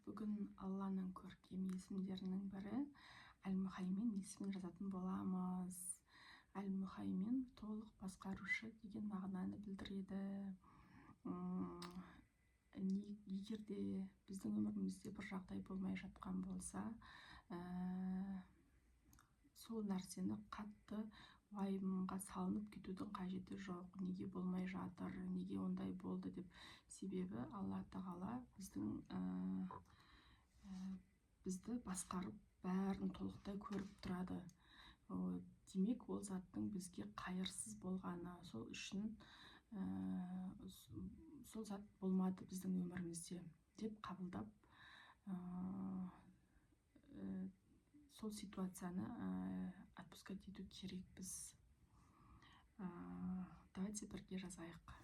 Бүгін Алланың көркем есімдерінің бірі Әл-Мухаймен есімін жазатын боламыз. Әл-Мухаймен толық басқарушы деген мағынаны білдіреді. Егер де біздің өмірімізде бір жағдай болмай жатқан болса, сол нәрсені қатты уайымға салынып кетудің қажеті жоқ. Неге болмай жатыр, неге ондай болды деп. Себебі Алла Тағала бізді басқарып, бәрін толықтай көріп тұрады. Демек, ол заттың бізге қайырсыз болғаны, сол үшін сол зат болмады біздің өмірімізде деп қабылдап, сол ситуацияны отпускать ету керекпіз. Давайте бірге жазайық.